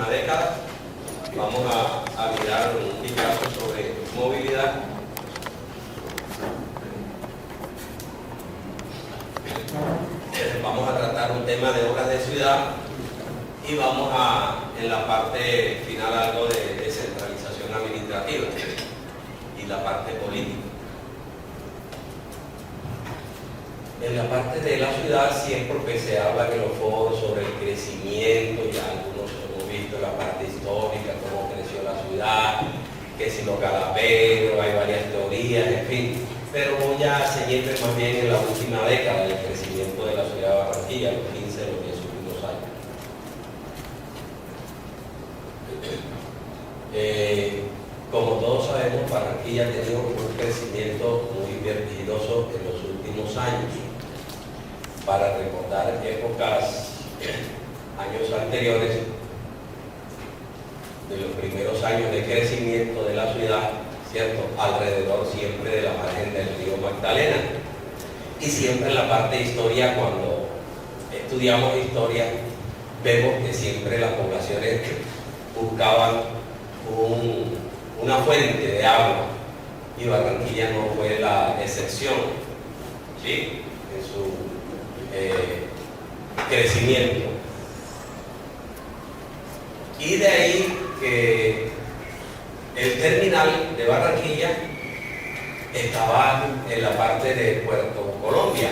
última década. Vamos a mirar un vistazo sobre movilidad. Vamos a tratar un tema de obras de ciudad y vamos en la parte final, algo de descentralización administrativa y la parte política. En la parte de la ciudad siempre se habla en los foros sobre el crecimiento, ya algunos hemos visto la parte histórica, cómo creció la ciudad, que si los galaperos, hay varias teorías, en fin. Pero voy a ceñirme más bien en la última década del crecimiento de la ciudad de Barranquilla, los 15, los 10 últimos años. Como todos sabemos, Barranquilla ha tenido un crecimiento muy vertiginoso en los últimos años. Para recordar épocas, años anteriores, de los primeros años de crecimiento de la ciudad, ¿cierto? Alrededor siempre de la margen del río Magdalena. Y siempre en la parte de historia, cuando estudiamos historia, vemos que siempre las poblaciones buscaban una fuente de agua, y Barranquilla no fue la excepción, ¿sí? En su crecimiento. Y de ahí que el terminal de Barranquilla estaba en la parte de Puerto Colombia,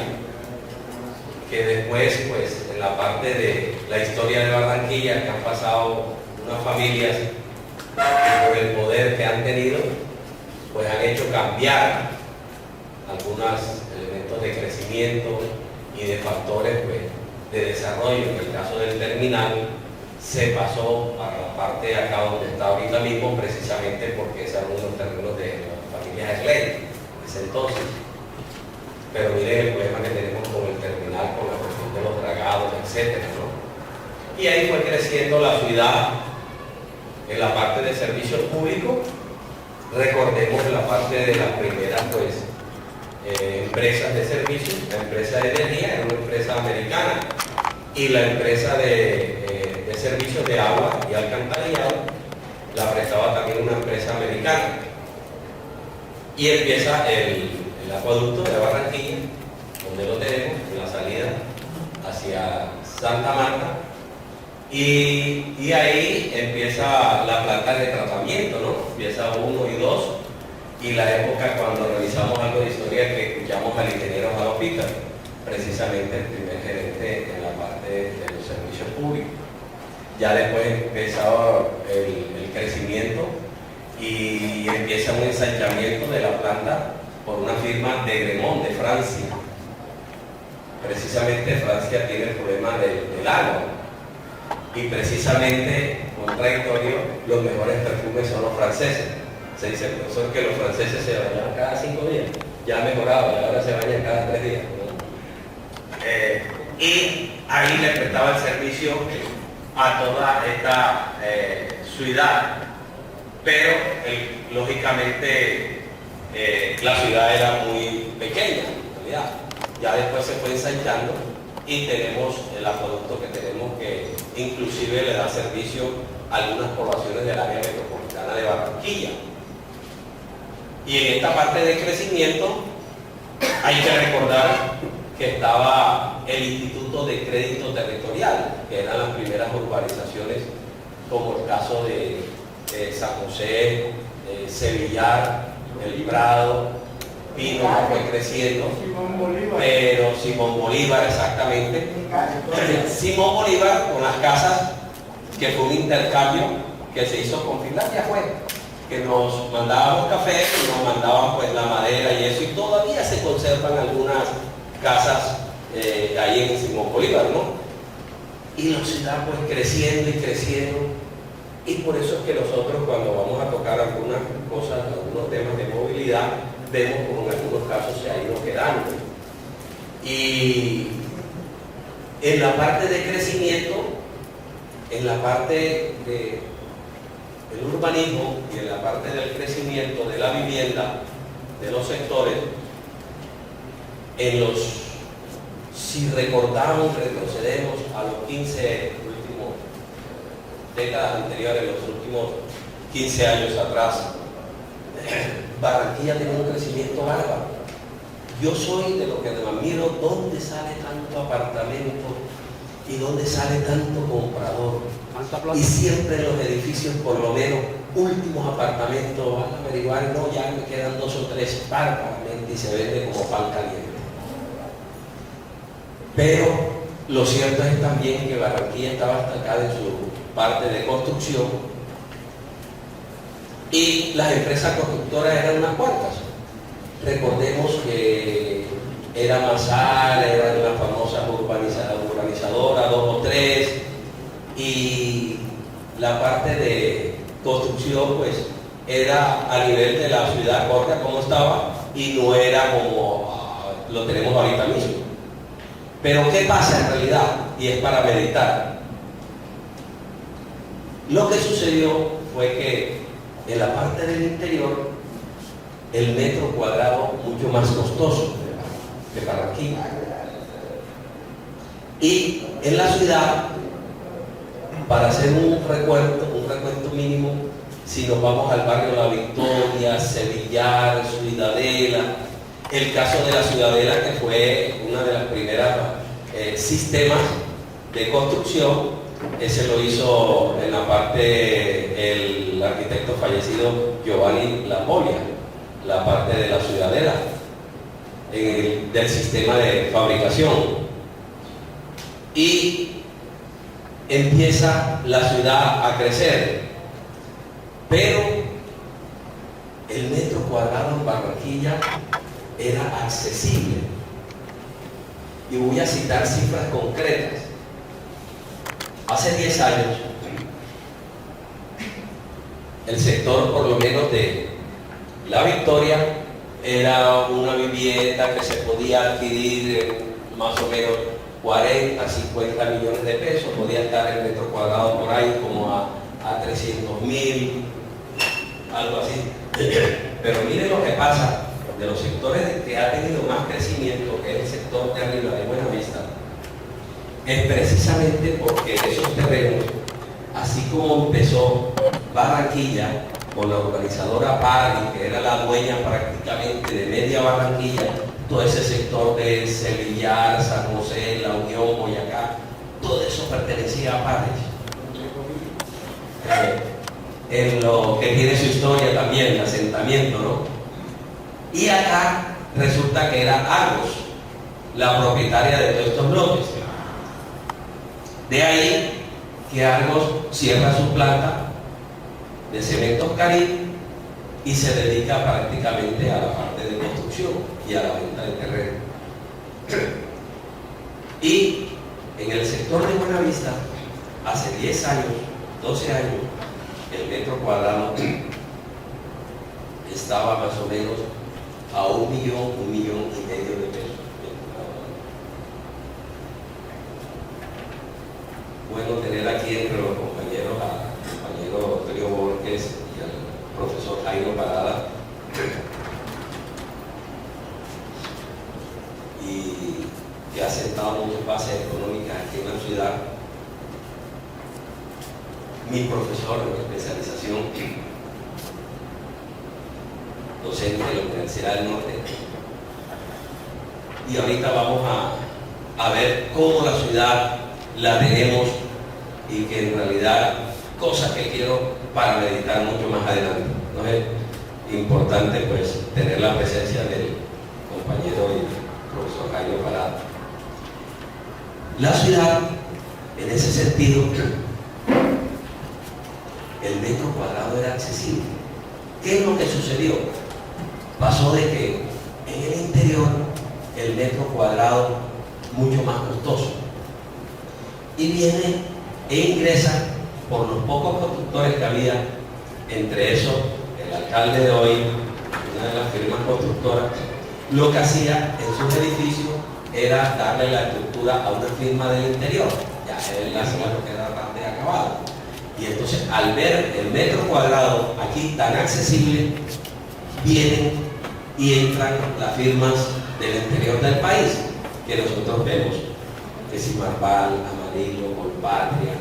que después, pues, en la parte de la historia de Barranquilla, que han pasado unas familias que por el poder que han tenido, pues han hecho cambiar algunos elementos de crecimiento y de factores, pues, de desarrollo. En el caso del terminal se pasó a la parte de acá donde está ahorita mismo, precisamente porque esos eran unos terrenos de las familias Slade en ese entonces. Pero miren el problema que tenemos con el terminal, con la cuestión de los dragados, etcétera, ¿no? Y ahí fue creciendo la ciudad en la parte de servicios públicos. Recordemos en la parte de las primeras, pues, empresas de servicios, la empresa de energía era una empresa americana, y la empresa de servicios de agua y alcantarillado la prestaba también una empresa americana. Y empieza el acueducto de Barranquilla, donde lo tenemos, en la salida hacia Santa Marta, y ahí empieza la planta de tratamiento, ¿no? Empieza 1 y 2, y la época cuando revisamos algo de historia que escuchamos al ingeniero Jaro Pita, precisamente el primer gerente en la parte de los servicios públicos. Ya después empezaba el crecimiento y empieza un ensanchamiento de la planta por una firma de Gremont, de Francia. Precisamente Francia tiene el problema del agua, y precisamente, contradictorio, los mejores perfumes son los franceses. Se dice, profesor, que los franceses se bañan cada 5 días. Ya ha mejorado, y ahora se bañan cada 3 días. Y ahí le prestaba el servicio a toda esta ciudad, pero lógicamente la ciudad era muy pequeña en realidad. Ya después se fue ensanchando y tenemos el acueducto que tenemos, que inclusive le da servicio a algunas poblaciones del área metropolitana de Barranquilla. Y en esta parte de crecimiento hay que recordar que estaba el Instituto de Crédito Territorial, que eran las primeras urbanizaciones, como el caso de San José, Sevillar, El Prado, Pino, que fue creciendo, pero Simón Bolívar, exactamente. Simón Bolívar, con las casas, que fue un intercambio que se hizo con Finlandia, fue que nos mandábamos café y nos mandaban, pues, la madera y eso, y todavía se conservan algunas casas ahí en Simón Bolívar, ¿no? Y la ciudad, pues, creciendo y creciendo, y por eso es que nosotros, cuando vamos a tocar algunas cosas, algunos temas de movilidad, vemos como en algunos casos se ha ido quedando. Y en la parte de crecimiento, en la parte del urbanismo y en la parte del crecimiento de la vivienda, de los sectores, si recordamos, retrocedemos a los 15 últimos décadas anteriores, los últimos 15 años atrás, Barranquilla tiene un crecimiento bárbaro. Yo soy de los que me admiro dónde sale tanto apartamento y dónde sale tanto comprador. Y siempre en los edificios, por lo menos, últimos apartamentos, van a averiguar, no, ya me quedan 2 o 3 apartamentos y se vende como pan caliente. Pero lo cierto es también que Barranquilla estaba estancada en su parte de construcción y las empresas constructoras eran unas cuantas. Recordemos que era Masar, eran las famosas urbanizadoras, 2 o 3, y la parte de construcción pues era a nivel de la ciudad corta como estaba y no era como lo tenemos ahorita mismo. Pero ¿qué pasa en realidad? Y es para meditar. Lo que sucedió fue que en la parte del interior el metro cuadrado mucho más costoso que Barranquilla. Y en la ciudad, para hacer un recuento mínimo, si nos vamos al barrio La Victoria, Sevillar, Ciudadela, el caso de la Ciudadela, que fue una de las primeras sistemas de construcción, ese lo hizo en la parte el arquitecto fallecido Giovanni Lampoglia, la parte de la Ciudadela, del sistema de fabricación. Y empieza la ciudad a crecer, pero el metro cuadrado en Barranquilla era accesible. Y voy a citar cifras concretas. Hace 10 años, el sector, por lo menos de La Victoria, era una vivienda que se podía adquirir más o menos 40, 50 millones de pesos, podía estar el metro cuadrado por ahí como a 300.000, algo así. Pero miren lo que pasa, de los sectores que ha tenido más crecimiento, que es el sector de arriba de Buenavista, es precisamente porque esos terrenos, así como empezó Barranquilla con la urbanizadora Pardi, que era la dueña prácticamente de media Barranquilla, todo ese sector de Sevillar, San José, La Unión, Boyacá, todo eso pertenecía a Pardi. En lo que tiene su historia también, el asentamiento, ¿no? Y acá resulta que era Argos la propietaria de todos estos bloques. De ahí que Argos cierra su planta de Cementos Caribe y se dedica prácticamente a la parte de construcción y a la venta de terreno. Y en el sector de Buenavista, hace 10 años, 12 años, el metro cuadrado estaba más o menos a 1,5 millones de pesos. Bueno tener aquí entre los compañeros al compañero Trio Borges y al profesor Jairo Parada, y que ha sentado muchas bases económicas aquí en la ciudad. Mi profesor de especialización, docente de la Universidad del Norte, y ahorita vamos a ver cómo la ciudad la tenemos y que en realidad, cosas que quiero para meditar mucho más adelante. ¿No es importante pues tener la presencia del compañero y profesor Jairo Parada? La ciudad, en ese sentido, el metro cuadrado era accesible. ¿Qué es lo que sucedió? Pasó de que en el interior el metro cuadrado mucho más costoso, y viene e ingresa por los pocos constructores que había, entre esos el alcalde de hoy, una de las firmas constructoras, lo que hacía en sus edificios era darle la estructura a una firma del interior. Ya él hace lo que era bastante acabado. Y entonces, al ver el metro cuadrado aquí tan accesible, vienen y entran las firmas del interior del país, que nosotros vemos, que si Marval, Amarillo, Colpatria,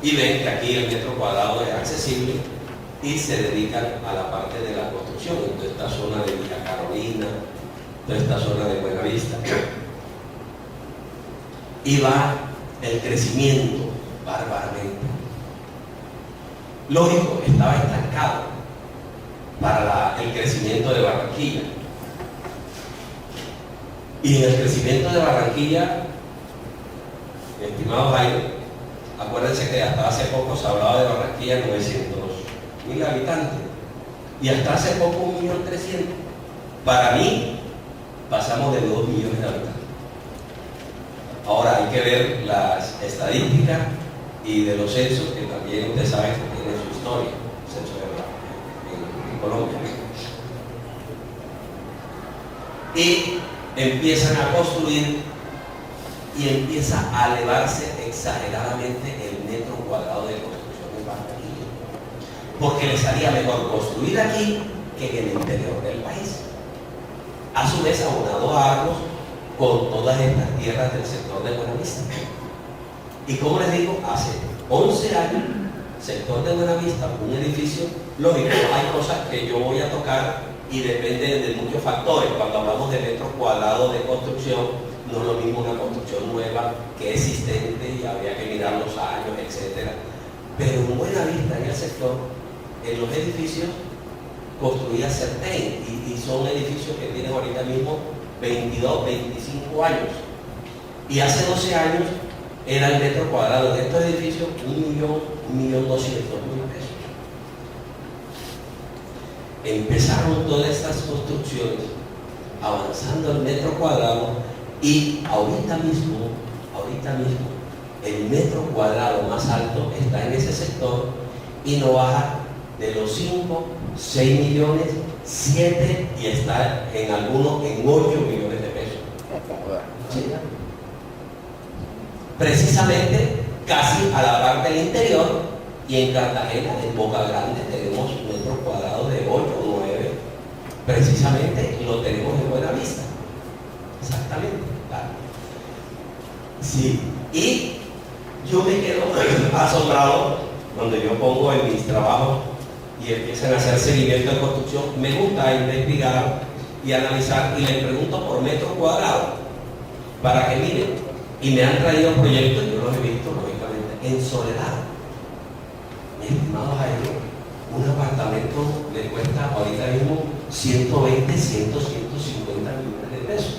y ven que aquí el metro cuadrado es accesible y se dedican a la parte de la construcción, en toda esta zona de Villa Carolina, toda esta zona de Buenavista. Y va el crecimiento bárbaramente. Lógico, estaba estancado para el crecimiento de Barranquilla. Y en el crecimiento de Barranquilla, estimado Jaime, acuérdense que hasta hace poco se hablaba de Barranquilla 900.000 habitantes y hasta hace poco 1.300.000. Para mí, pasamos de 2 millones de habitantes. Ahora hay que ver las estadísticas y de los censos, que también ustedes saben que tienen su historia, el censo en Colombia. Y empiezan a construir y empieza a elevarse exageradamente el metro cuadrado de construcción en Barranquilla, porque les haría mejor construir aquí que en el interior del país. A su vez, aunado a Argos con todas estas tierras del sector de Buenavista. Y como les digo, hace 11 años, sector de Buenavista, un edificio, lógico, hay cosas que yo voy a tocar y depende de muchos factores. Cuando hablamos de metros cuadrados de construcción, no es lo mismo una construcción nueva que existente y habría que mirar los años, etc. Pero en Buenavista, en el sector, en los edificios, construía Certain y son edificios que tienen ahorita mismo 22, 25 años. Y hace 12 años era el metro cuadrado de estos edificios 1.200.000 pesos. Empezaron todas estas construcciones avanzando el metro cuadrado y ahorita mismo el metro cuadrado más alto está en ese sector y no baja de los 5, 6 millones, 7 y está en algunos en 8 millones de pesos. ¿Sí? Precisamente casi a la par del interior, y en Cartagena, en Boca Grande, tenemos metros cuadrados de 8 o 9. Precisamente lo tenemos en Buenavista. Exactamente. Claro. Sí. Y yo me quedo asombrado cuando yo pongo en mis trabajos y empiezan a hacer seguimiento de construcción. Me gusta investigar y analizar y les pregunto por metro cuadrado para que miren. Y me han traído proyectos, yo los he visto lógicamente, en Soledad. Mi estimado Jaime, un apartamento le cuesta ahorita mismo 120, 100, 150 millones de pesos.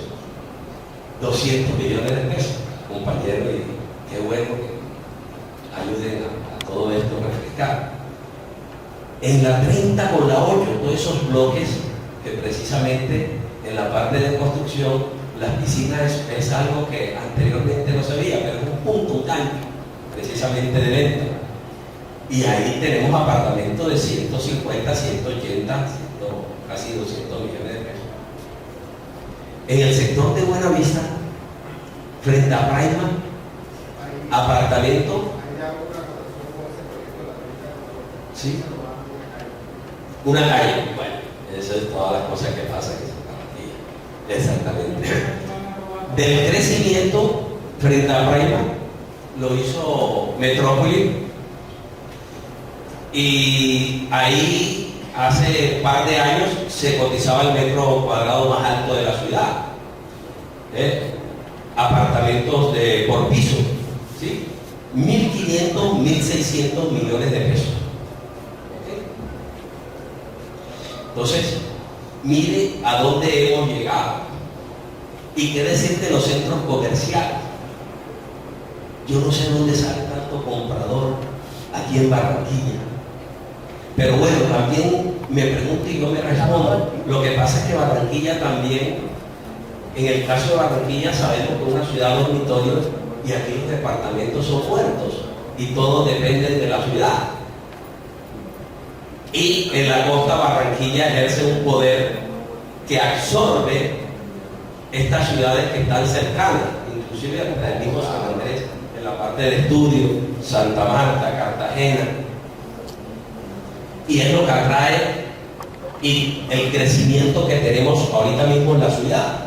200 millones de pesos, compañero, y qué bueno que ayuden a todo esto a refrescar. En la 30 con la 8, todos esos bloques que precisamente en la parte de construcción, las piscinas es algo que anteriormente no se veía, pero es un punto, un gancho, precisamente de venta. Y ahí tenemos apartamentos de 150, 180, casi 200 millones de pesos. En el sector de Buenavista, frente a Prima, apartamento. ¿Sí? Una calle. Bueno, eso es todas las cosas que pasan aquí. Exactamente. Del crecimiento frente a Prima lo hizo Metrópoli, y ahí hace un par de años se cotizaba el metro cuadrado más alto de la ciudad. Apartamentos por piso, ¿sí? 1.500, 1.600 millones de pesos. ¿Okay? Entonces, mire a dónde hemos llegado. Y qué decir de los centros comerciales. Yo no sé dónde sale tanto comprador aquí en Barranquilla. Pero bueno, también me pregunto y yo me respondo. Lo que pasa es que Barranquilla también, en el caso de Barranquilla, sabemos que es una ciudad dormitorio y aquí los departamentos son puertos y todo depende de la ciudad. Y en la costa Barranquilla ejerce un poder que absorbe estas ciudades que están cercanas, inclusive hasta el mismo San Andrés, en la parte de estudio, Santa Marta, Cartagena. Y es lo que atrae y el crecimiento que tenemos ahorita mismo en la ciudad.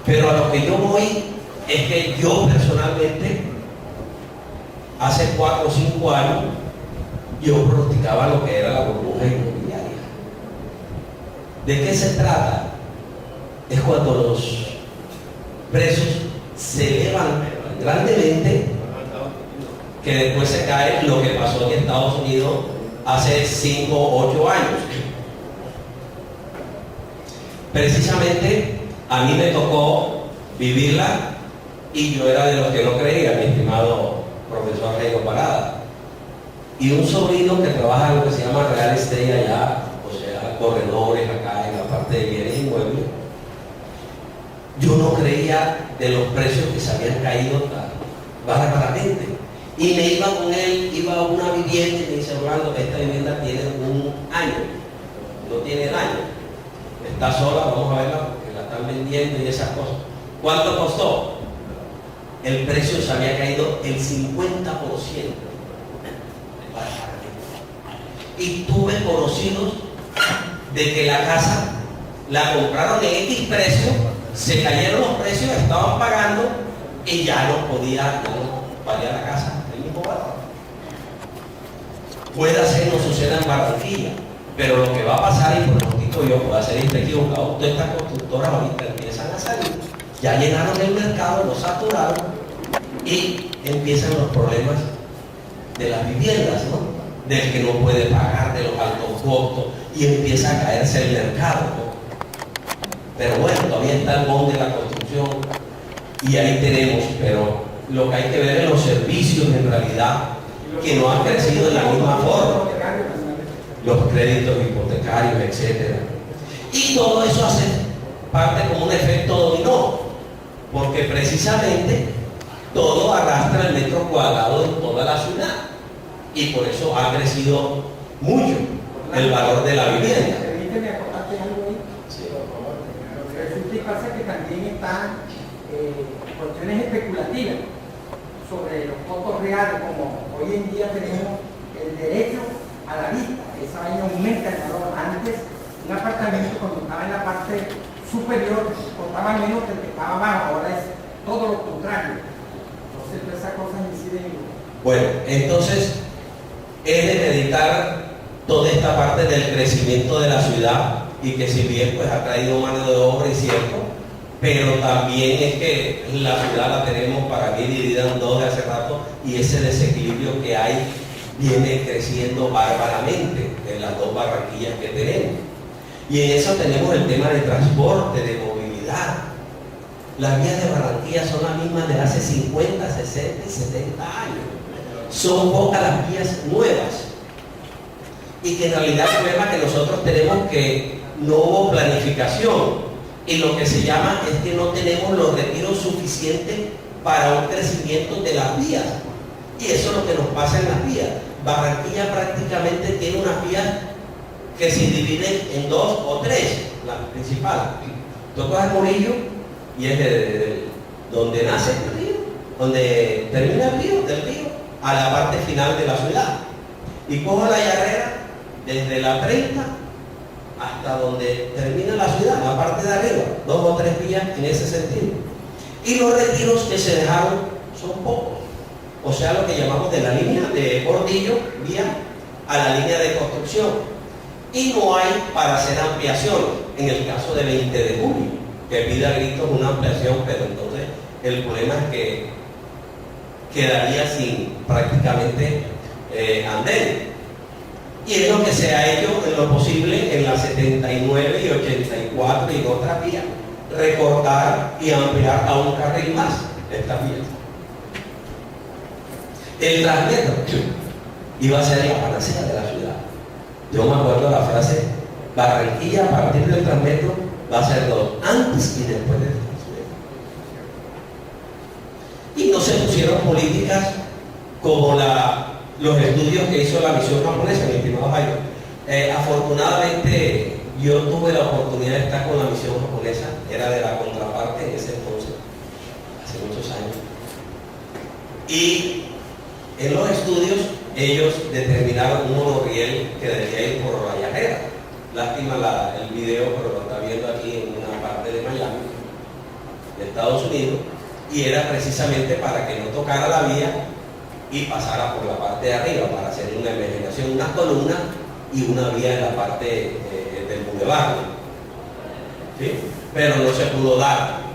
Pero a lo que yo voy es que yo personalmente hace 4 o 5 años, yo pronosticaba lo que era la burbuja inmobiliaria. ¿De qué se trata? Es cuando los precios se elevan grandemente, que después se cae, lo que pasó en Estados Unidos hace 5 o 8 años. Precisamente a mí me tocó vivirla y yo era de los que no creía, mi estimado profesor Jairo Parada. Y un sobrino que trabaja en lo que se llama real estate allá, o sea, corredores acá en la parte de bienes inmuebles, yo no creía de los precios que se habían caído tan bárbaramente. Y me iba con él, iba a una vivienda y me dice: Orlando, esta vivienda tiene un año, no tiene daño, está sola, vamos a verla porque la están vendiendo y esas cosas. ¿Cuánto costó? El precio se había caído el 50%. Y tuve conocidos de que la casa la compraron en X precio, se cayeron los precios, estaban pagando y ya no podía pagar la casa el mismo valor. Puede ser no suceda en Barranquilla, pero lo que va a pasar, y pronostico yo, puede ser equivocado, todas estas constructoras ahorita empiezan a salir, ya llenaron el mercado, lo saturaron y empiezan los problemas de las viviendas, ¿no? Del que no puede pagar, de los altos costos, y empieza a caerse el mercado, ¿no? Pero bueno, todavía está el boom de la construcción y ahí tenemos, pero lo que hay que ver es los servicios en realidad que no han crecido de la misma forma, los créditos hipotecarios, etcétera. Y todo eso hace parte como un efecto dominó, porque precisamente todo arrastra el metro cuadrado en toda la ciudad y por eso ha crecido mucho el valor de la vivienda. Permíteme acordarte algo ahí. Sí. Resulta y pasa que también están cuestiones especulativas sobre los costos reales, como hoy en día tenemos el derecho a la vista. Esa vaina aumenta el valor. Antes, un apartamento cuando estaba en la parte superior costaba menos que el que estaba abajo, ahora es todo lo contrario. Entonces, todas esas cosas inciden. Bueno, entonces es de meditar toda esta parte del crecimiento de la ciudad y que si bien pues ha traído mano de obra, es cierto, pero también es que la ciudad la tenemos para mí dividida en dos de hace rato y ese desequilibrio que hay viene creciendo bárbaramente en las dos Barranquillas que tenemos. Y en eso tenemos el tema de transporte, de movilidad. Las vías de Barranquilla son las mismas de hace 50, 60 y 70 años. Son pocas las vías nuevas. Y que en realidad el problema que nosotros tenemos que no hubo planificación. Y lo que se llama es que no tenemos los retiros suficientes para un crecimiento de las vías. Y eso es lo que nos pasa en las vías. Barranquilla prácticamente tiene unas vías que se dividen en 2 o 3, la principal. Tú coges Murillo y es de donde nace el río, donde termina el río, del río, a la parte final de la ciudad. Y cojo la Yarrera desde la 30 hasta donde termina la ciudad, la parte de arriba, 2 o 3 vías en ese sentido. Y los retiros que se dejaron son pocos. O sea, lo que llamamos de la línea de bordillo, vía, a la línea de construcción. Y no hay para hacer ampliación, en el caso de 20 de julio, que pide a gritos una ampliación, pero entonces el problema es que quedaría sin prácticamente andén. Y es lo que se ha hecho en lo posible en las 79 y 84 y otras vías, recortar y ampliar a un carril más estas vías. El Transmetro iba a ser la panacea de la ciudad. Yo me acuerdo la frase: Barranquilla a partir del Transmetro va a ser 2, antes y después del Transmetro. Y no se pusieron políticas como los estudios que hizo la misión japonesa, mi estimado Jairo. Afortunadamente yo tuve la oportunidad de estar con la misión japonesa, era de la contraparte en ese entonces, hace muchos años. Y en los estudios ellos determinaron un monorriel que debía ir por la Yarrera. Lástima el video, pero lo está viendo aquí en una parte de Miami, de Estados Unidos, y era precisamente para que no tocara la vía y pasara por la parte de arriba para hacer una emergenación, una columna y una vía en la parte del bulevar, ¿sí? Pero no se pudo dar.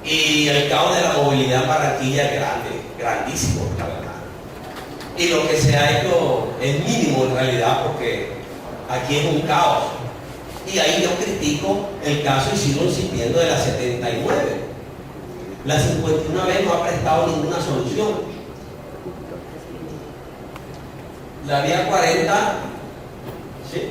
Y el caos de la movilidad en Barranquilla es grande, grandísimo, la verdad. Y lo que se ha hecho es mínimo en realidad, porque aquí es un caos. Y ahí yo critico el caso y sigo insistiendo de la 79. La 51 vez no ha prestado ninguna solución. La vía 40, ¿sí?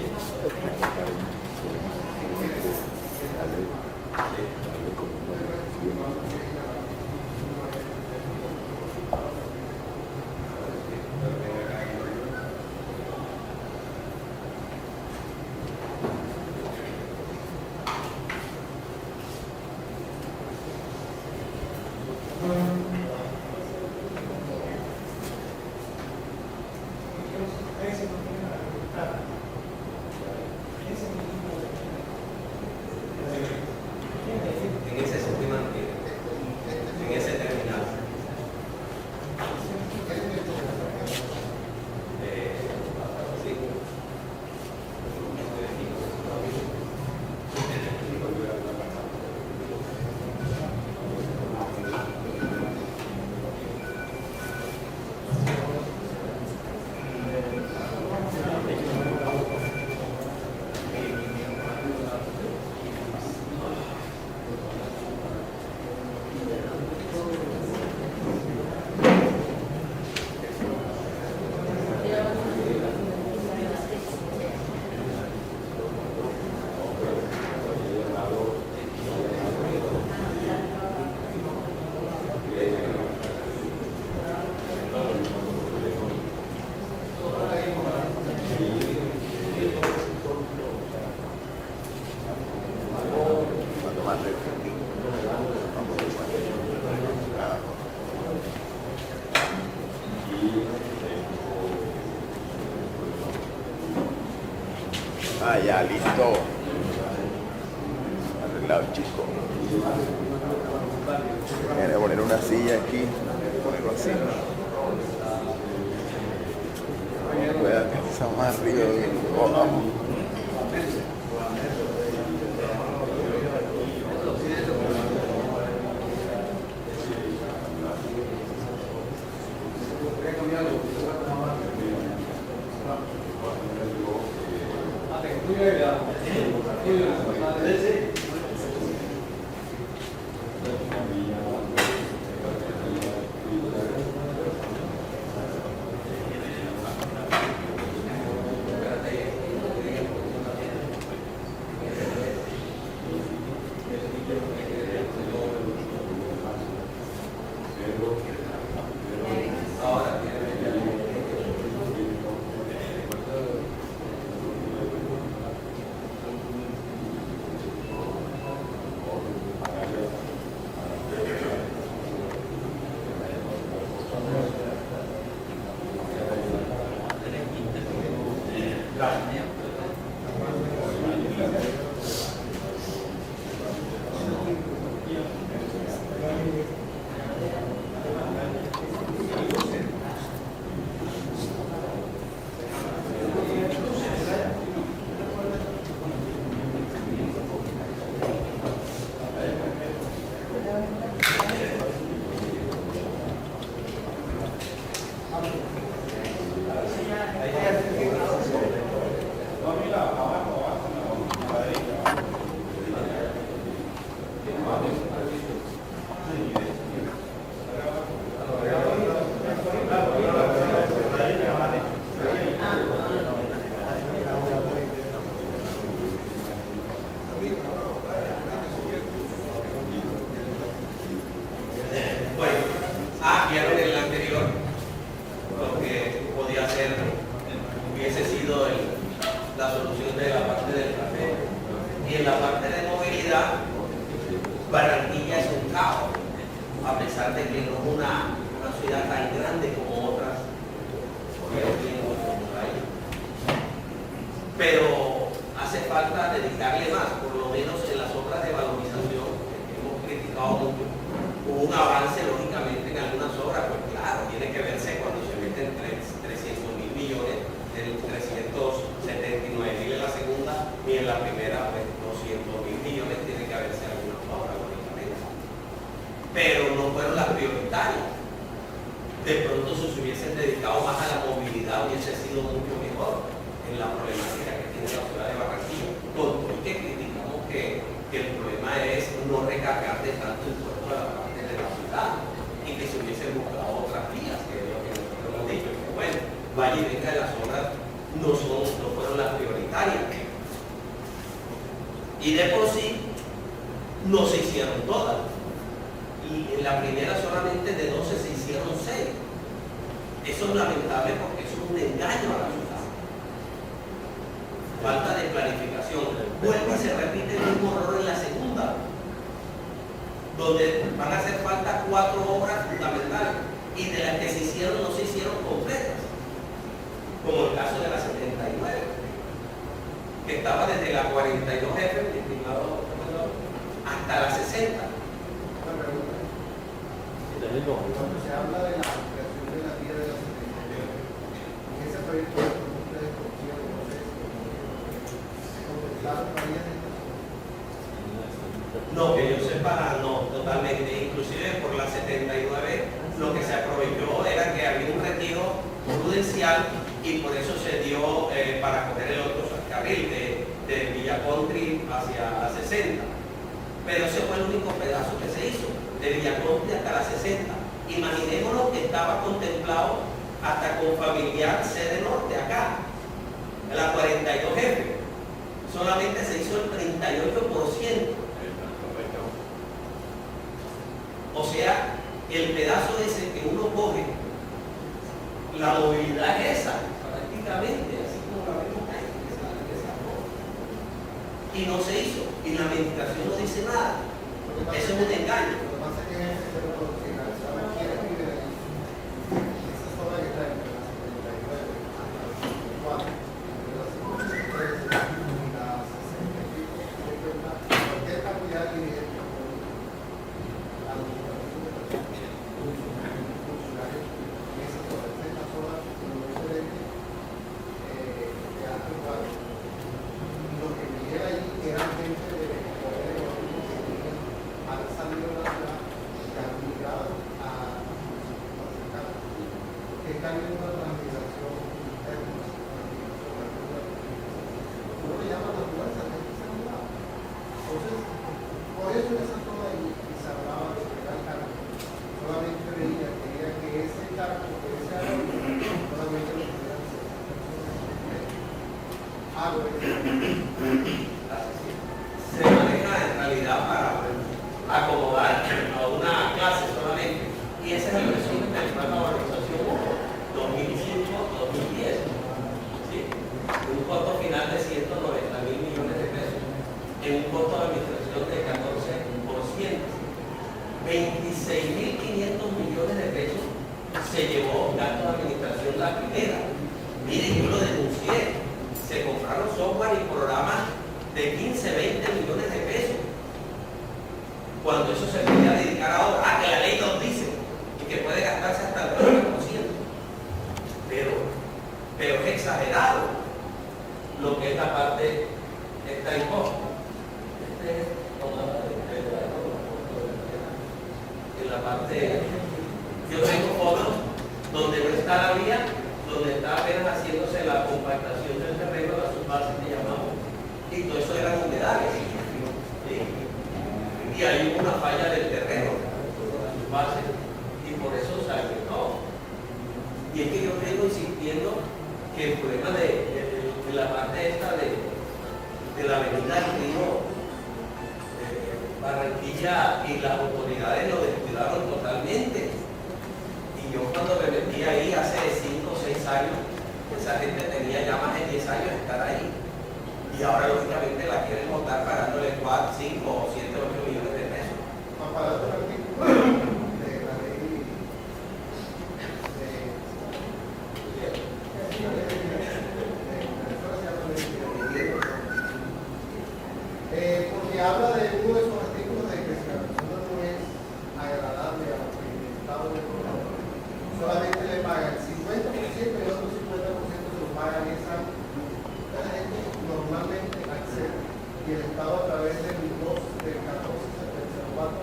En ese séptimo, en ese terminal. Sí. Ah, ya, listo. Arreglado, chico. Voy a poner una silla aquí. Ponerlo así. Voy a alcanzar más arriba. Oh, vamos. Vieron en el anterior lo que podía ser, hubiese sido la solución de la parte del café. Y en la parte de movilidad, Barranquilla es un caos, a pesar de que no es una ciudad tan grande como otras que tienen nuestro país. Pero hace falta dedicarle más, por lo menos en las obras de valorización que hemos criticado mucho. Hubo un avance, lógicamente, en algunas obras, pues claro, tiene que verse con vaya y venga de las obras no fueron las prioritarias. Y de por sí no se hicieron todas. Y en la primera solamente de 12 se hicieron 6. Eso es lamentable porque eso es un engaño a la ciudad. Falta de planificación. Vuelve y se repite el mismo error en la segunda, donde van a hacer falta 4 obras fundamentales y de las que se hicieron no se hicieron completas, como el caso de la 79, que estaba desde la 42F, mi estimado, hasta la 60. Cuando se habla de la ampliación de la vía de la 79, en ese proyecto de conducta de corrupción, no sé si contemplaron varias de estas cosas. No, que yo sepa, no, totalmente. Inclusive por la 79 lo que se aprovechó era que había un retiro prudencial y por eso se dio para coger el otro carril de Villa Country hacia la 60. Pero ese fue el único pedazo que se hizo, de Villa Country hasta la 60. Imaginémonos que estaba contemplado hasta con familiar sede norte acá, en la 42F. Solamente se hizo el 38%. O sea, el pedazo ese que uno coge, la movilidad es esa, prácticamente, así como la vemos ahí, y no se hizo, y la administración no dice nada. Eso es un engaño. Lo que pasa es que en ese centro profesional se requiere vivir ahí. Esa zona que está entre la 79 y la 64, entre la 53 y la 65, cualquier cantidad de dinero a los funcionarios en esa zona. Esta es la zona muy excelente de alto igual. Y lo que vivía allí eran gente de poder económico que tenían han salido de la ciudad y han migrado a cercanas, que están en una transición interna, uno le llama la fuerza de esa ciudad. Entonces, por eso en esa zona ahí se hablaba de que el cargo solamente veía que era que ese cargo, que ese área, solamente lo podían hacer. Algo de Se maneja en realidad para acomodar a una clase solamente. Y ese es el resumen del plan de organización 2005-2010. ¿Sí? Un costo final de 190.000 millones de pesos, en un costo de administración de 14%. 26.500 millones de pesos se llevó gasto de administración la primera. Miren, yo lo denuncié. Se compraron software y programas de 15-20 millones de pesos. Cuando eso se podía dedicar ahora, que la ley nos dice y que puede gastarse hasta el 30%. Pero es exagerado lo que es la parte está en costo. En la parte, yo tengo fotos donde no está la vía, donde está apenas haciéndose la compactación del terreno, las subbases que llamamos, y todo eso eran humedales. ¿Sí? Y hay una falla del terreno, las subbases, y por eso se afectó. Y es que yo vengo insistiendo que el problema de la parte esta de la avenida Río Barranquilla y las autoridades lo descuidaron totalmente. Y yo cuando me metí ahí hace 5 o 6 años, esa gente tenía ya más de 10 años de estar ahí. Y ahora lógicamente la quieren votar pagándole 4, 5 o 7, 8 millones de pesos. Amparado el artículo de la ley porque habla de uno de esos artículos de que si la persona no es agradable a lo que el Estado le paga, solamente le paga el 50% y el otro 50% se lo paga en esa. La gente normalmente accede y el Estado a través del 14, del 04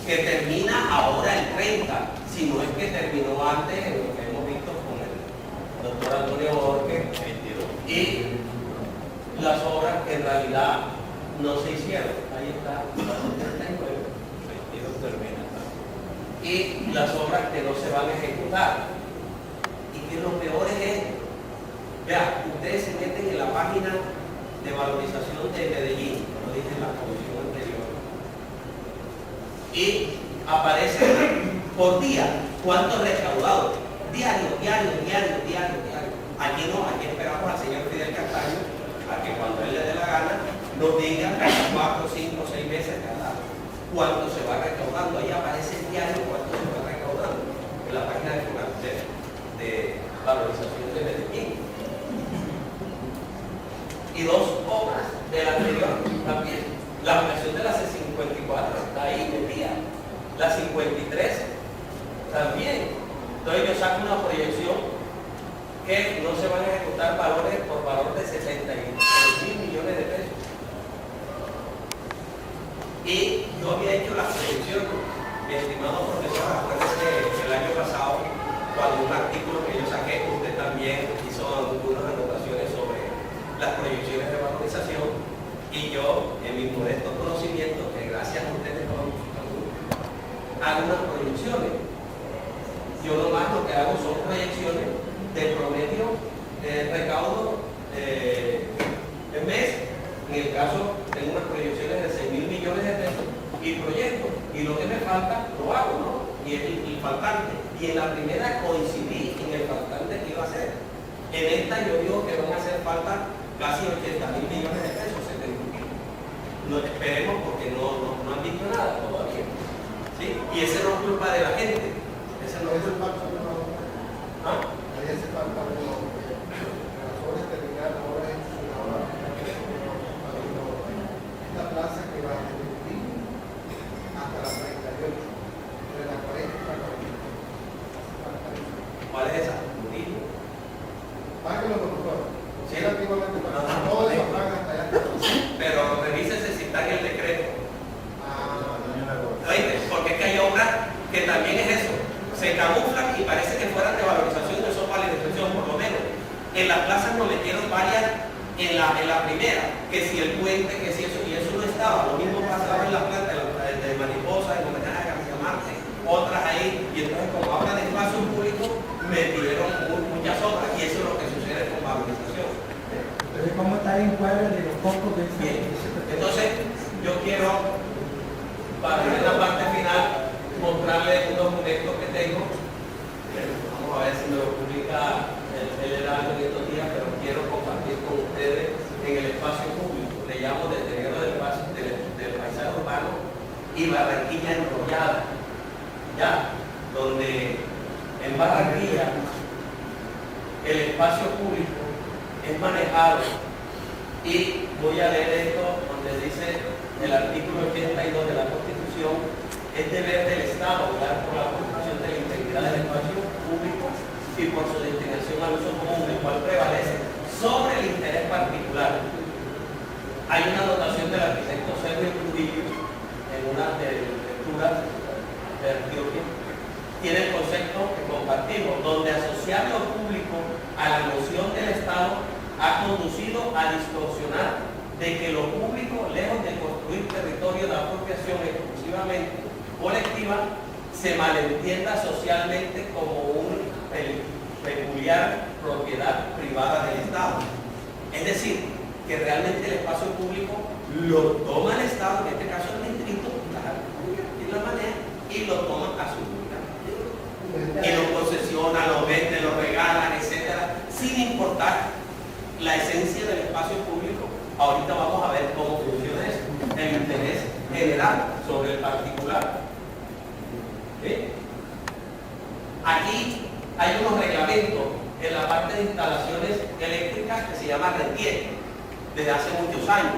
que termina ahora el 30, si no es que terminó antes, en lo que hemos visto con el doctor Antonio Borges, y las obras que en realidad no se hicieron. Ahí está, y las obras que no se van a ejecutar. Y que lo peor es esto. Vean, ustedes se meten en la página de valorización de Medellín, lo dije en la comisión anterior, y aparece por día cuánto recaudado, diario. Aquí no, aquí esperamos al señor Fidel Castaño a que cuando él le dé la gana nos diga cada 4, 5, 6 meses cada cuánto se va recaudando. Ahí aparece el diario cuánto se va recaudando en la página de valorización de Medellín. Y 2 obras de la anterior también. La ampliación de la C54 está ahí metida. La 53 también. Entonces yo saco una proyección que no se van a ejecutar valores por valor de 76.000 millones de pesos. Y yo había hecho la proyección, mi estimado profesor, acuérdense el año pasado, cuando un artículo que yo saqué, usted también hizo algunas anotaciones sobre las proyecciones de valorización, y yo, en mis modestos conocimientos, que gracias a ustedes hago unas proyecciones. Yo nomás lo que hago son proyecciones del promedio de recaudo en mes. En el caso, tengo unas proyecciones de 6.000 millones de pesos y proyecto. Y lo que me falta, lo hago, ¿no? Y el faltante. Y en la primera coincidí en el faltante que iba a hacer. En esta yo digo que van a hacer falta casi 80.000 millones de pesos, 70.000. No esperemos porque no han dicho nada todavía. ¿Sí? Y ese no es culpa de la gente. Ese no es culpa. ¿Ah? Ahí hace falta las obras terminadas, ahora es esta plaza que va desde el Pino hasta la 38, de la 40 a la 40. ¿Cuál es esa? Murillo. Más que los doctores. Sí. Relativamente para Ajá. todos esos van hasta allá. Pero revísese si está en el decreto. Ah, ¿Oíste? Porque es que hay obras que también es eso. Se camuflan y parece que fueran de valorización, no son valorización, por lo menos. En las plazas nos metieron varias en la primera, que si el puente, que si eso, y eso no estaba. Lo mismo pasaba en la planta de Mariposa, en homenaje a García Marte, otras ahí. Y entonces, como hablan de espacio público, metieron muchas obras, y eso es lo que sucede con valorización. Entonces, ¿cómo está el encuadre de los costos de esa? Bien, entonces yo quiero, para la parte final, mostrarles unos documentos que tengo. Vamos a ver si me lo publica el Heraldo en estos días, pero quiero compartir con ustedes en el espacio público. Le llamo deterioro del paisaje urbano y Barranquilla enrollada. Ya, donde en Barranquilla el espacio público es manejado, y voy a leer esto donde dice el artículo 82 de la Constitución: es deber del Estado velar por la protección de la integridad del espacio público y por su destinación al uso común, el cual prevalece sobre el interés particular. Hay una anotación del arquitecto Sergio Trujillo en una de lecturas de Antioquia. Tiene el concepto que compartimos, donde asociar lo público a la noción del Estado ha conducido a distorsionar de que lo público, lejos de construir territorio de apropiación exclusivamente colectiva, se malentienda socialmente como una peculiar propiedad privada del Estado. Es decir, que realmente el espacio público lo toma el Estado, en este caso el distrito, y la maneja, y lo toma a su lugar. Y lo concesiona, lo vende, lo regalan, etcétera, sin importar la esencia del espacio público. Ahorita vamos a ver cómo funciona eso, el interés general sobre el particular. ¿Sí? Aquí hay unos reglamentos en la parte de instalaciones eléctricas que se llama RENTIEC desde hace muchos años,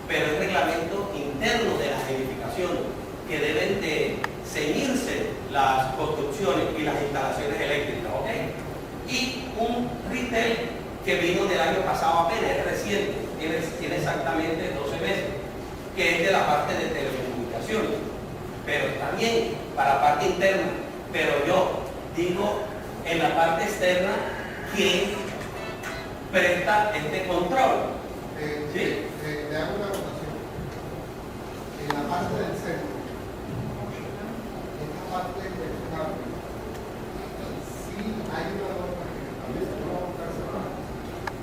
pero es reglamento interno de las edificaciones que deben de ceñirse las construcciones y las instalaciones eléctricas, ¿ok? Y un retail que vino del año pasado apenas, es reciente, tiene exactamente 12 meses, que es de la parte de telecomunicaciones. pero está bien para la parte interna, pero yo digo en la parte externa, ¿quién presta este control? ¿Sí? Le hago una anotación. En la parte del centro, esta parte del cable, sí hay una norma que establece que va a buscar separado.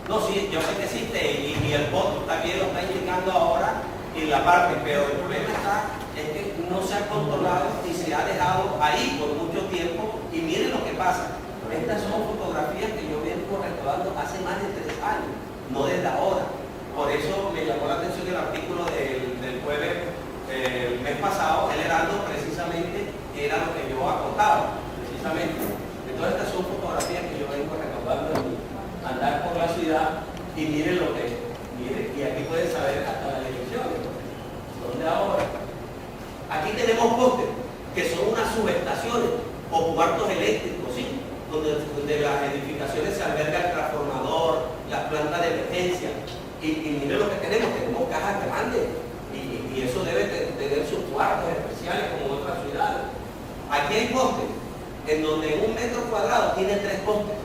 No, sí, yo sé que existe y el voto también lo está indicando ahora en la parte, pero el problema está es que no se ha controlado y se ha dejado ahí por mucho tiempo y miren lo que pasa. Estas son fotografías que yo vengo recordando hace más de 3 años, no desde ahora. Por eso me llamó la atención el artículo del jueves, el mes pasado, el Heraldo, precisamente era lo que yo acotaba, precisamente. Entonces estas son fotografías que yo vengo recordando en andar por la ciudad y miren lo que, miren, y aquí pueden saber hasta las elecciones, ¿dónde ahora? Aquí tenemos postes, que son unas subestaciones o cuartos eléctricos, ¿sí? Donde las edificaciones se alberga el transformador, las plantas de emergencia, y miren lo que tenemos cajas grandes, y eso debe tener sus cuartos especiales como en otras ciudades. Aquí hay postes, en donde en 1 metro cuadrado tiene 3 postes,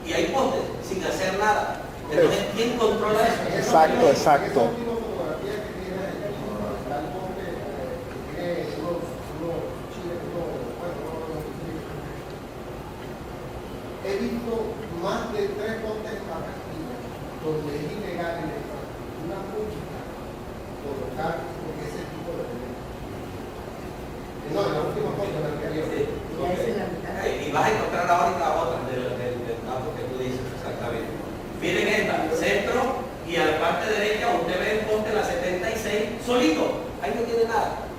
y hay postes sin hacer nada. Entonces, ¿quién controla eso? Exacto, exacto. Esa última fotografía que tiene ahí, está el poste que tiene unos chiles, he visto más de 3 postes en la Castilla, donde es ilegal en una pública colocar ese tipo de elementos. No, en la última foto, en la anterior. Sí. Y vas a encontrar ahorita otra del dato que tú dices, exactamente. Miren esta, centro, y a la parte derecha usted ve el poste en la 76, solito, ahí no tiene nada.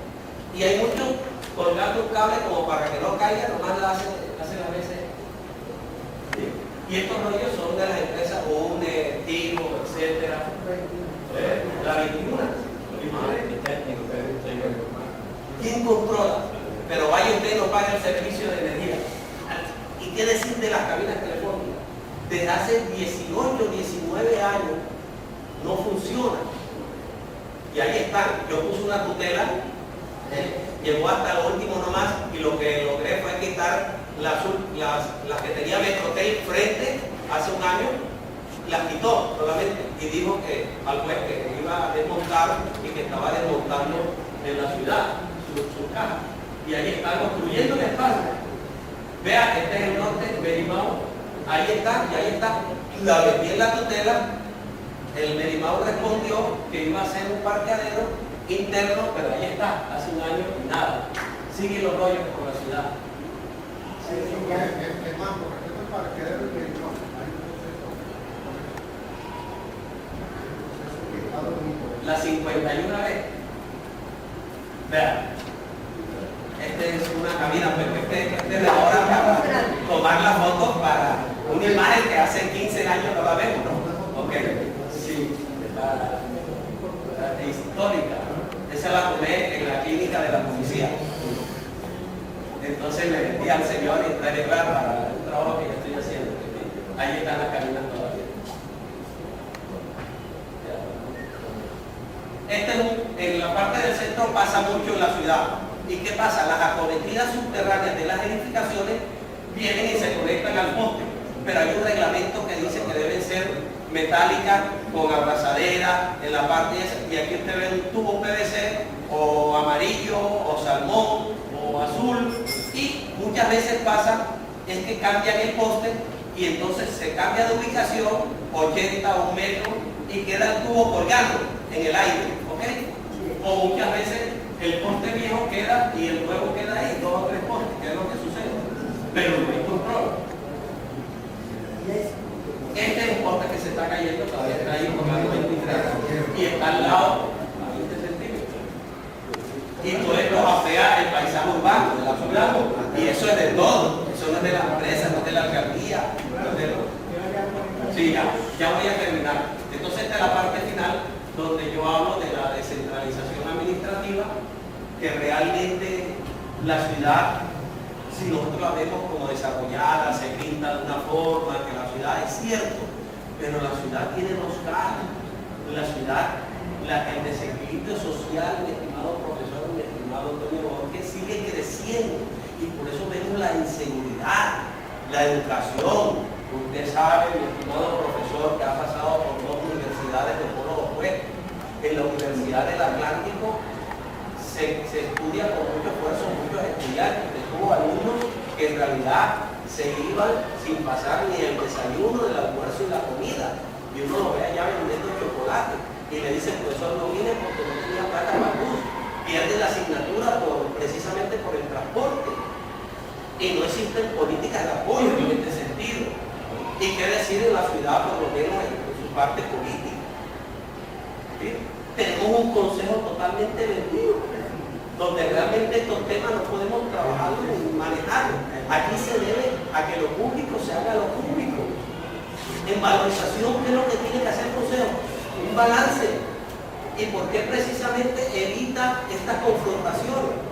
Y hay muchos colgando un cable como para que no caiga, nomás la hace las veces. ¿Sí? Y estos rollos son de las empresas UNE, TIGO, etcétera. La 21. ¿Quién controla? Pero vaya usted y no paga el servicio de energía. ¿Y qué decir de las cabinas telefónicas? Desde hace 18, 19 años no funciona. Y ahí están. Yo puse una tutela, llegó hasta lo último nomás, y lo que logré fue quitar las que tenía Metrotel frente hace un año, las quitó solamente y dijo que al juez que iba a desmontar y que estaba desmontando en la ciudad su casa. Y ahí están construyendo el espacio. Vea, este es el norte, Merimao. Ahí está, y ahí está. La metí en la tutela. El Merimao respondió que iba a ser un parqueadero interno, pero ahí está, hace un año y nada. Siguen los rollos por la ciudad. Es más, por respeto al parqueadero y el no, hay un proceso que está dormido. La 51 vez. Vean. Esta es una cabina perfecta de ahora para tomar las fotos para una imagen que hace 15 años no la vemos, ¿no? Ok. Sí, está histórica. Esa la tomé en la clínica de la policía. Entonces le vendí al señor y trae para el trabajo que yo estoy haciendo. Ahí están las cabinas todavía. En la parte del centro pasa mucho en la ciudad. ¿Y qué pasa? Las acometidas subterráneas de las edificaciones vienen y se conectan al poste, pero hay un reglamento que dice que deben ser metálicas con abrazadera en la parte esa, y aquí usted ve un tubo PVC o amarillo o salmón o azul, y muchas veces pasa es que cambian el poste y entonces se cambia de ubicación 80 o 1 metro y queda el tubo colgando en el aire, ¿ok? O muchas veces el poste viejo queda y el nuevo queda ahí, 2 o 3 postes, que es lo que sucede, pero no hay control. Este es un poste que se está cayendo, todavía está ahí por la 93 y está al lado a 20 centímetros. Y todo esto afea el paisaje urbano de la ciudad, y eso es de todo, eso no es de la empresa, no es de la alcaldía, no es de los... Sí, ya voy a terminar. Entonces esta es la parte final donde yo hablo de la descentralización administrativa, que realmente la ciudad, si nosotros la vemos como desarrollada, se pinta de una forma, que la ciudad es cierto, pero la ciudad tiene 2 caras. La ciudad, el desequilibrio social, mi estimado profesor, mi estimado Antonio Borges, bienestar, la educación. Usted sabe, mi estimado profesor, que ha pasado por dos universidades de polo opuesto. En la Universidad del Atlántico se estudia con mucho esfuerzo, muchos estudiantes. Tuvo alumnos que en realidad se iban sin pasar ni el desayuno, el almuerzo y la comida. Y uno lo ve allá vendiendo chocolate. Y le dice, profesor, no vine porque no tenía plata para luz. Pierde la asignatura precisamente por el transporte. Y no existen políticas de apoyo en este sentido. ¿Y qué decir en la ciudad, por lo menos en su parte política? ¿Sí? Tenemos un consejo totalmente vendido, donde realmente estos temas no podemos trabajarlos ni manejarlos. Aquí se debe a que lo público se haga lo público. En valorización, ¿qué es lo que tiene que hacer el consejo? Un balance. ¿Y por qué precisamente evita estas confrontaciones?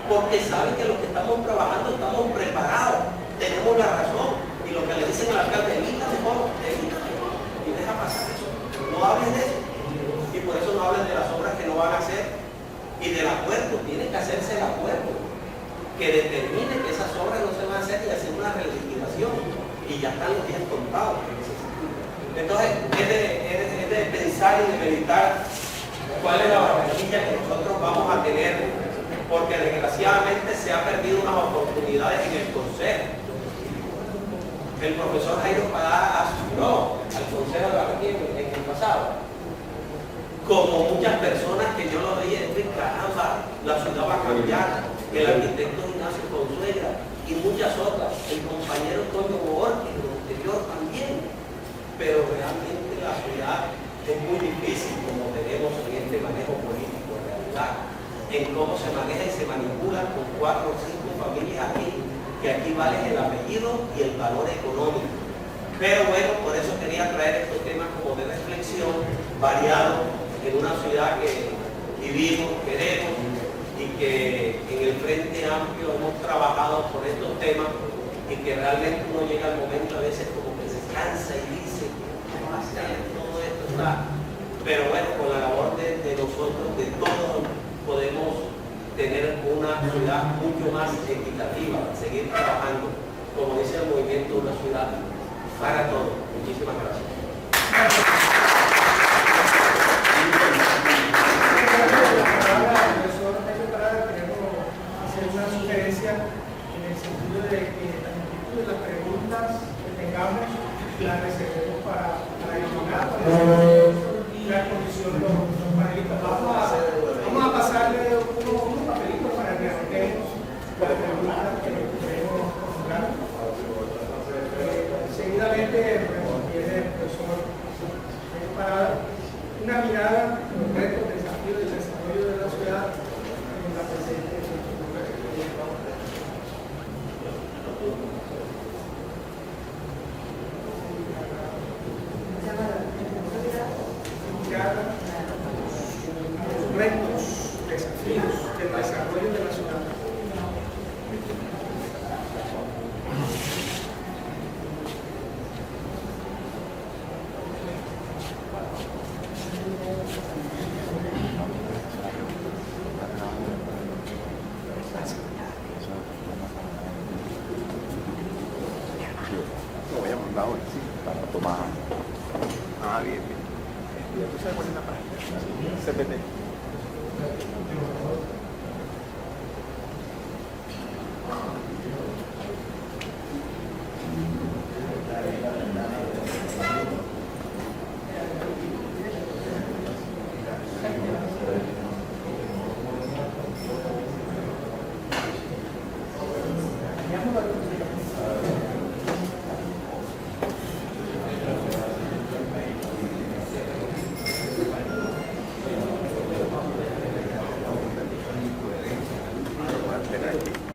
Porque sabe que los que estamos trabajando estamos preparados, tenemos la razón. Y lo que le dicen al alcalde, evita mejor, y deja pasar eso. No hables de eso. Y por eso no hablen de las obras que no van a hacer. Y del acuerdo, tiene que hacerse el acuerdo que determine que esas obras no se van a hacer y hacer una reliquidación. Y ya están los días contados. Entonces, es de pensar y de meditar cuál es la barranquilla que nosotros vamos a tener, porque desgraciadamente se han perdido unas oportunidades en el consejo. El profesor Jairo Padá asumió al consejo de Barranquilla en el pasado. Como muchas personas que yo lo veía, caramba, la ciudad va a cambiar, el arquitecto Ignacio Consuegra y muchas otras, el compañero Toño Borges, lo anterior también, pero realmente la ciudad es muy difícil como tenemos en este manejo político en realidad, en cómo se maneja y se manipula con 4 o 5 familias aquí, que aquí vale el apellido y el valor económico. Pero bueno, por eso quería traer estos temas como de reflexión, variados, en una ciudad que vivimos, queremos y que en el Frente Amplio hemos trabajado por estos temas y que realmente uno llega al momento a veces como que se cansa y dice, ¿qué va a hacer? Todo esto está. Pero bueno, con la labor de nosotros, de todos, podemos tener una ciudad mucho más equitativa, seguir trabajando, como dice el movimiento, una ciudad para todos. Muchísimas gracias. La reservemos para eliminar la condición de los panelistas. Vamos a pasarle unos papelitos para que anotemos las preguntas que queremos formular. Seguidamente, viene el profesor para una mirada en los retos, desafíos del desarrollo de la ciudad en la presente. Los retos, desafíos del desarrollo de la ciudad. Lo voy a mandar ahora, sí, para tomar. Ah, bien, bien. ¿Tú sabes cuál es la página? CPT.